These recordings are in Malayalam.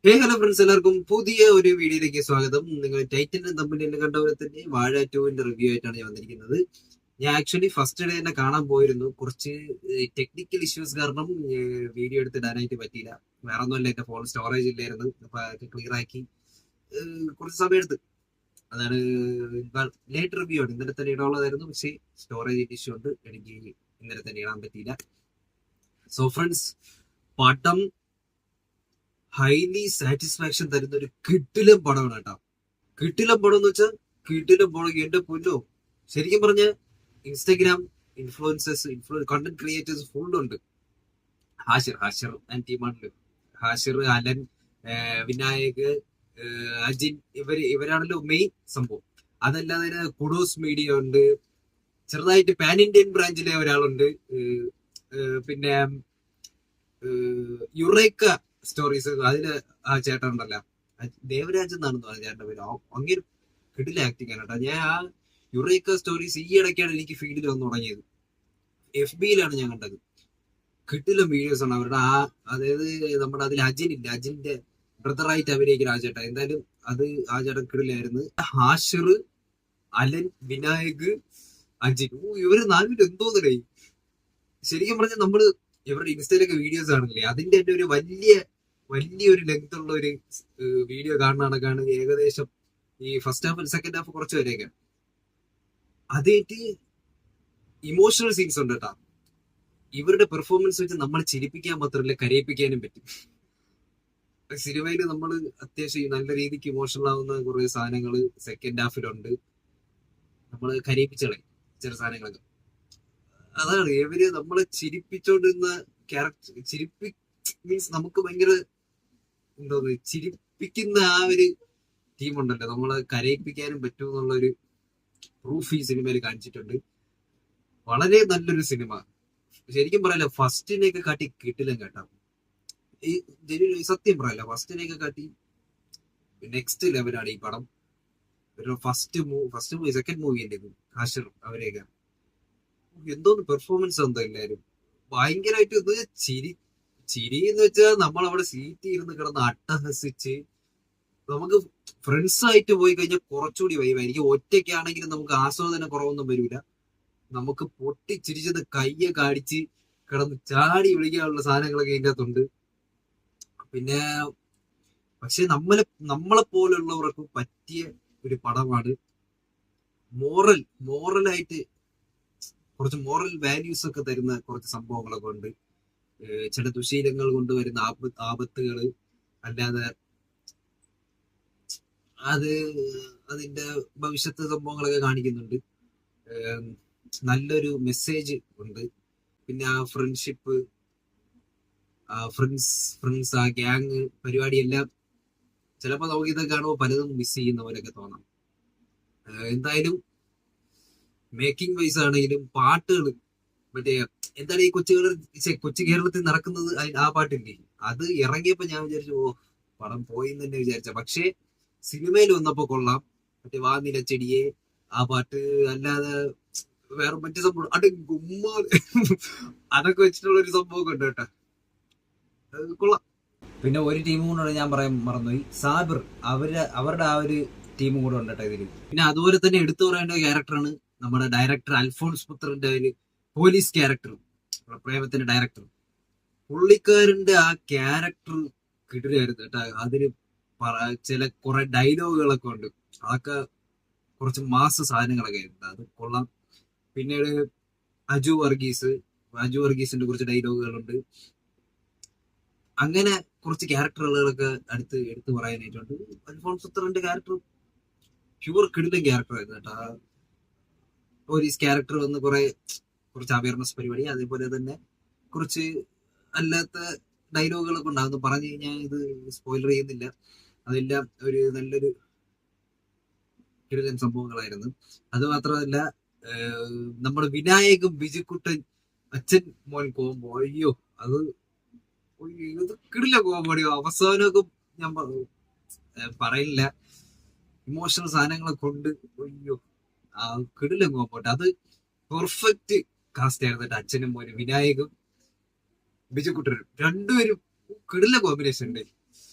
ഹലോ ഫ്രണ്ട്സ്, എല്ലാവർക്കും പുതിയ ഒരു വീഡിയോയിലേക്ക് സ്വാഗതം. നിങ്ങൾ ടൈറ്റനും തമ്മിൽ കണ്ടപോലെ തന്നെ വാഴ 2 റിവ്യൂ ആയിട്ടാണ് ഞാൻ വന്നിരിക്കുന്നത്. ഞാൻ ആക്ച്വലി ഫസ്റ്റ് ഡേ തന്നെ കാണാൻ പോയിരുന്നു. കുറച്ച് ടെക്നിക്കൽ ഇഷ്യൂസ് കാരണം വീഡിയോ എടുത്തിടാനായിട്ട് പറ്റിയില്ല. വേറെ ഒന്നുമല്ല, എന്റെ ഫോൺ സ്റ്റോറേജ് ഇല്ലായിരുന്നു. അപ്പൊ അതൊക്കെ ക്ലിയർ ആക്കി കുറച്ച് സമയം എടുത്ത്. അതാണ് ലേറ്റ് റിവ്യൂ ആണ്. ഇന്നലെ തന്നെ ഇടാനുള്ളതായിരുന്നു, പക്ഷേ സ്റ്റോറേജ് ഇഷ്യൂ ഉണ്ട്, എനിക്ക് ഇന്നലെ തന്നെ ഇടാൻ പറ്റിയില്ല. സോ ഫ്രണ്ട്സ്, പടം ഹൈലി സാറ്റിസ്ഫാക്ഷൻ തരുന്ന ഒരു കിടിലം പടമാണ് കേട്ടോ. കിടിലം പടം എന്ന് വെച്ചാൽ കിടിലം പടം. എന്റെ പൊന്നോ, ശരിക്കും പറഞ്ഞ Instagram influencers, content creators full ഉണ്ട്. ഹാഷിർ ആൻഡ് ടീമാണല്ലോ. ഹാഷിർ, അലൻ, വിനായക്, അജിൻ, ഇവരാണല്ലോ മെയിൻ സംഭവം. അതല്ലാതെ കുഡോസ് മീഡിയ ഉണ്ട്, ചെറുതായിട്ട് പാൻ ഇന്ത്യൻ ബ്രാഞ്ചിലെ ഒരാളുണ്ട്, പിന്നെ യുറേക്ക സ്റ്റോറീസ് അതില് ആ ചേട്ടൻ ഉണ്ടല്ലോ, ദേവരാജ് എന്നാണെന്ന് പറഞ്ഞ ചേട്ടന്റെ പേര്. അങ്ങനെ കിടില ആക്ടിങ് ആണ് കേട്ടോ. ഞാൻ ആ യുറേക്ക സ്റ്റോറീസ് ഈ ഇടയ്ക്കാണ് എനിക്ക് ഫീൽഡിൽ വന്നു തുടങ്ങിയത്. FB-യിലാണ് ഞാൻ കണ്ടത്. കിടിലം വീഡിയോസ് ആണ് അവരുടെ. അതായത് നമ്മുടെ അതിൽ അജിനില്ല, അജിന്റെ ബ്രദറായിട്ട് അഭിനയിക്കുന്ന ആ ചേട്ടൻ. എന്തായാലും അത് ആ ചേട്ടൻ കിടിലായിരുന്നു. ഹാഷിർ, അലൻ, വിനായക്, അജിൻ, ഇവര് നാലുപേരും എന്തോന്നല്ലേ. ശരിക്കും പറഞ്ഞാൽ നമ്മള് ഇവരുടെ ഇൻസ്റ്റയിലൊക്കെ വീഡിയോസ് കാണില്ലേ, അതിന്റെ തന്നെ ഒരു വലിയൊരു ലെങ്ത് ഉള്ള ഒരു വീഡിയോ കാണാനൊക്കെയാണ് ഏകദേശം ഈ ഫസ്റ്റ് ഹാഫ് സെക്കൻഡ് ഹാഫ് കുറച്ച് വരെയൊക്കെ. അതേറ്റ് ഇമോഷണൽ സീൻസ് ഉണ്ട് കേട്ടോ. ഇവരുടെ പെർഫോമൻസ് വെച്ച് നമ്മൾ ചിരിപ്പിക്കാൻ മാത്രമല്ല, കരയിപ്പിക്കാനും പറ്റും. സിനിമയിൽ നമ്മൾ അത്യാവശ്യം നല്ല രീതിക്ക് ഇമോഷണൽ ആവുന്ന കുറെ സാധനങ്ങൾ സെക്കൻഡ് ഹാഫിലുണ്ട്. നമ്മൾ കരയിപ്പിച്ചളയും ചില സാധനങ്ങളൊക്കെ. അതാണ് ഇവര് നമ്മളെ ചിരിപ്പിച്ചോണ്ടിരുന്ന ക്യാരക്ടർ. മീൻസ് നമുക്ക് ഭയങ്കര എന്തോന്ന് ചിരിപ്പിക്കുന്ന ആ ഒരു ടീമുണ്ടല്ലോ, നമ്മളെ കരയിപ്പിക്കാനും പറ്റും എന്നുള്ളൊരു പ്രൂഫ് ഈ സിനിമയിൽ കാണിച്ചിട്ടുണ്ട്. വളരെ നല്ലൊരു സിനിമ. ശരിക്കും പറയല്ല, ഫസ്റ്റിനെയൊക്കെ കാട്ടി കിട്ടില്ല കേട്ടോ. ഈ സത്യം പറയല്ല, ഫസ്റ്റിനെയൊക്കെ കാട്ടി നെക്സ്റ്റ് ലെവലാണ് ഈ പടം. ഫസ്റ്റ് മൂവി സെക്കൻഡ് മൂവി അല്ലേ ഇത്, ഹാഷിർ അവരെയൊക്കെ എന്തോന്ന് പെർഫോമൻസ് എന്തോ എല്ലാരും ഭയങ്കരമായിട്ട് ഇത് ചിരി എന്ന് വെച്ചാൽ നമ്മൾ അവിടെ സീറ്റ് ഇരുന്ന് കിടന്ന് അട്ടഹസിച്ച്. നമുക്ക് ഫ്രണ്ട്സ് ആയിട്ട് പോയി കഴിഞ്ഞാൽ കുറച്ചുകൂടി വൈവായിരിക്കും. ഒറ്റയ്ക്കാണെങ്കിലും നമുക്ക് ആസ്വാദന കുറവൊന്നും വരില്ല. നമുക്ക് പൊട്ടിച്ചിരിച്ചത് കയ്യൊക്കെ അടിച്ച് കിടന്ന് ചാടി വിളിക്കാനുള്ള സാധനങ്ങളൊക്കെ ഇതിൻ്റെ അകത്തുണ്ട്. പിന്നെ പക്ഷെ നമ്മളെ പോലുള്ളവർക്ക് പറ്റിയ ഒരു പടമാണ്. മോറലായിട്ട് കുറച്ച് മോറൽ വാല്യൂസ് ഒക്കെ തരുന്ന കുറച്ച് സംഭവങ്ങളൊക്കെ ഉണ്ട്. ചില ദുശീലങ്ങൾ കൊണ്ടുവരുന്ന ആപത്തുകൾ അല്ലാതെ അതിന്റെ ഭവിഷ്യത്ത് സംഭവങ്ങളൊക്കെ കാണിക്കുന്നുണ്ട്. നല്ലൊരു മെസ്സേജ് ഉണ്ട്. പിന്നെ ആ ഫ്രണ്ട്ഷിപ്പ്, ഫ്രണ്ട്സ് ആ ഗ്യാങ് പരിപാടിയെല്ലാം ചിലപ്പോൾ നമുക്ക് ഇതൊക്കെ കാണുമ്പോൾ പലതും മിസ് ചെയ്യുന്ന പോലെയൊക്കെ തോന്നാം. എന്തായാലും മേക്കിംഗ് വൈസ് ആണെങ്കിലും പാട്ടുകൾ, മറ്റേ എന്താണ് ഈ കൊച്ചു കേരളത്തിൽ നടക്കുന്നത്, ആ പാട്ടില്ലേ, അത് ഇറങ്ങിയപ്പോ ഞാൻ വിചാരിച്ചു ഓ പടം പോയി എന്ന് തന്നെ വിചാരിച്ച. പക്ഷേ സിനിമയിൽ വന്നപ്പോ കൊള്ളാം. മറ്റേ വാ നിലച്ചെടിയെ ആ പാട്ട്, അല്ലാതെ വേറെ മറ്റു സംഭവം അതൊക്കെ വെച്ചിട്ടുള്ള ഒരു സംഭവം ഉണ്ട് കേട്ടോ. കൊള്ളാം. പിന്നെ ഒരു ടീമും കൂടെ ഞാൻ പറയാൻ മറന്നുപോയി, സാബിർ. അവരുടെ ആ ഒരു ടീമും കൂടെ ഉണ്ട് കേട്ടോ ഇതിൽ. പിന്നെ അതുപോലെ തന്നെ എടുത്തു പറയേണ്ട ക്യാരക്ടറാണ് നമ്മുടെ ഡയറക്ടർ അൽഫോൺസ് പുത്രന്റെ ഒരു പോലീസ് ക്യാരക്ടർ, പ്രേമത്തിന്റെ ഡയറക്ടർ. പുള്ളിക്കാരന്റെ ആ ക്യാരക്ടർ കിട്ടുകയായിരുന്നു കേട്ടോ. അതിന് ചില കുറെ ഡയലോഗുകളൊക്കെ ഉണ്ട്, അതൊക്കെ കുറച്ച് മാസ സാധനങ്ങളൊക്കെ ആയിരുന്നു. അത് കൊള്ളാം. പിന്നീട് അജു വർഗീസിന്റെ കുറച്ച് ഡയലോഗുകളുണ്ട്. അങ്ങനെ കുറച്ച് ക്യാരക്ടറുകളൊക്കെ എടുത്തു പറയാനായിട്ടുണ്ട്. അൽഫോൺസ് പുത്രന്റെ ക്യാരക്ടർ പ്യൂർ കിടിലൻ ക്യാരക്ടർ ആയിരുന്നു കേട്ടോ. പോലീസ് ക്യാരക്ടർ വന്ന് കുറച്ച് അവയർനെസ് പരിപാടി, അതേപോലെ തന്നെ കുറച്ച് അല്ലാത്ത ഡയലോഗുകളൊക്കെ ഉണ്ടാകുന്നു. പറഞ്ഞു കഴിഞ്ഞാൽ ഇത് സ്പോയിലർ ചെയ്യുന്നില്ല. അതെല്ലാം ഒരു നല്ലൊരു കിടിലൻ സംഭവങ്ങളായിരുന്നു. അത് മാത്രമല്ല, നമ്മുടെ വിനായകും ബിജുക്കുട്ടൻ അച്ഛൻ മോൻ കോമ്പോ, അയ്യോ അത് കിടില കോമ്പോ. അവസാനമൊക്കെ ഞാൻ പറയില്ല, ഇമോഷണൽ സാധനങ്ങളെ കൊണ്ട് അയ്യോ കിടിലം കോമ്പോട്ടെ. അത് പെർഫെക്റ്റ് കാസ്റ്റ് ആയിരുന്നു കേട്ടോ. അച്ഛനും മോനും വിനായകും ബിജുക്കുട്ടനും രണ്ടുപേരും കിടില കോമ്പിനേഷൻ ഉണ്ട്.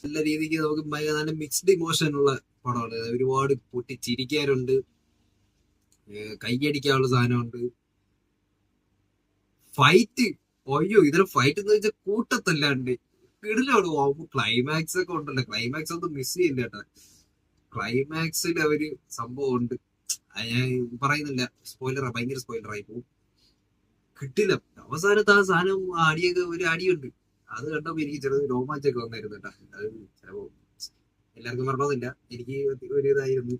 നല്ല രീതിക്ക് നമുക്ക് നല്ല മിക്സ്ഡ് ഇമോഷൻ ഉള്ള പടമാണ്. ഒരുപാട് പൊട്ടി ചിരിക്കാനുണ്ട്, കൈയടിക്കാനുള്ള സാധനമുണ്ട്, ഫൈറ്റ്. അയ്യോ, ഇതിന് ഫൈറ്റ് എന്ന് വെച്ചാൽ കൂട്ടത്തല്ലാണ്ട് കിടിലാണ്. ക്ലൈമാക്സ് ഒക്കെ ഉണ്ടല്ലോ, ക്ലൈമാക്സ് ഒന്നും മിസ് ചെയ്യില്ല കേട്ടോ. ക്ലൈമാക്സിൽ അവര് സംഭവം ഉണ്ട്, ഞാൻ പറയുന്നില്ല, സ്പോയിലറാ, ഭയങ്കര സ്പോയിലറായി പോകും. കിട്ടില്ല അവസാനത്ത് ആ സാധനം, അടിയൊക്കെ ഒരു അടിയുണ്ട്, അത് കണ്ടപ്പോ എനിക്ക് ചെറിയ രോമാഞ്ചൊക്കെ വന്നായിരുന്നു കേട്ടാ. അത് ചിലപ്പോ എല്ലാവർക്കും പറഞ്ഞില്ല, എനിക്ക് ഒരു ഇതായിരുന്നു,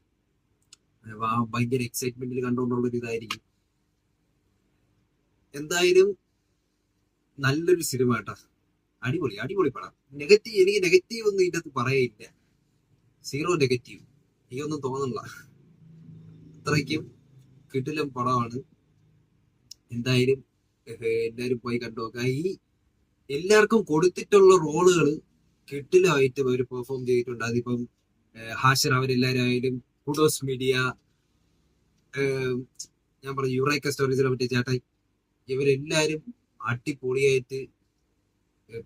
ഭയങ്കര എക്സൈറ്റ്മെന്റിൽ കണ്ടുകൊണ്ടുള്ള ഒരു ഇതായിരിക്കും. എന്തായാലും നല്ലൊരു സിനിമ കേട്ടാ, അടിപൊളി അടിപൊളി പടം. എനിക്ക് നെഗറ്റീവ് ഒന്നും ഇതിനകത്ത് പറയില്ല, സീറോ നെഗറ്റീവ്, എനിക്കൊന്നും തോന്നുന്നില്ല. അത്രയ്ക്കും കിടിലം പടമാണ്. എന്തായാലും എല്ലാരും പോയി കണ്ടു നോക്കുക. ഈ എല്ലാവർക്കും കൊടുത്തിട്ടുള്ള റോളുകൾ കിടിലമായിട്ട് അവർ പെർഫോം ചെയ്തിട്ടുണ്ട്. അതിപ്പം ഹാഷർ അവരെല്ലാരും ആയാലും, കുഡോസ് മീഡിയ, ഞാൻ പറഞ്ഞു യുറൈക്ക സ്റ്റോറീസിനെ പറ്റിയ ചേട്ടാ, ഇവരെല്ലാരും അടിപൊളിയായിട്ട്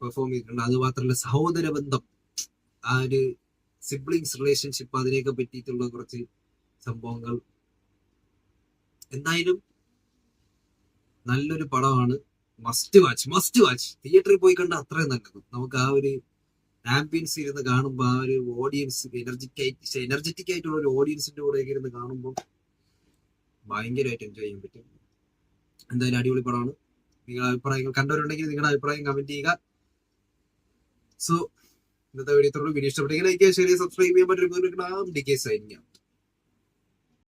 പെർഫോം ചെയ്തിട്ടുണ്ട്. അത് മാത്രമല്ല, സഹോദര ബന്ധം, ആ ഒരു സിബ്ലിങ്സ് റിലേഷൻഷിപ്പ്, അതിനെയൊക്കെ പറ്റിയിട്ടുള്ള കുറച്ച് സംഭവങ്ങൾ. എന്തായാലും നല്ലൊരു പടമാണ്, മസ്റ്റ് വാച്ച്, മസ്റ്റ് വാച്ച്. തിയേറ്ററിൽ പോയി കണ്ട അത്രയും നല്ലത്. നമുക്ക് ആ ഒരു ആംബിയൻസ് ഇരുന്ന് കാണുമ്പോൾ, ആ ഒരു ഓഡിയൻസ് എനർജറ്റിക് ആയിട്ടുള്ള ഒരു ഓഡിയൻസിന്റെ കൂടെ ഇരുന്ന് കാണുമ്പോൾ ഭയങ്കരമായിട്ട് എൻജോയ് ചെയ്യാൻ പറ്റും. എന്തായാലും അടിപൊളി പടമാണ്. നിങ്ങളുടെ അഭിപ്രായങ്ങൾ കണ്ടവരുണ്ടെങ്കിൽ നിങ്ങളുടെ അഭിപ്രായം കമന്റ് ചെയ്യുക. സോ ഇന്നത്തെ വീഡിയോ വീഡിയോ ഇഷ്ടപ്പെട്ടെങ്കിൽ ലൈക്ക് ചെയ്യുക, ഷെയർ ചെയ്യുക, സബ്സ്ക്രൈബ് ചെയ്യാൻ പറ്റും.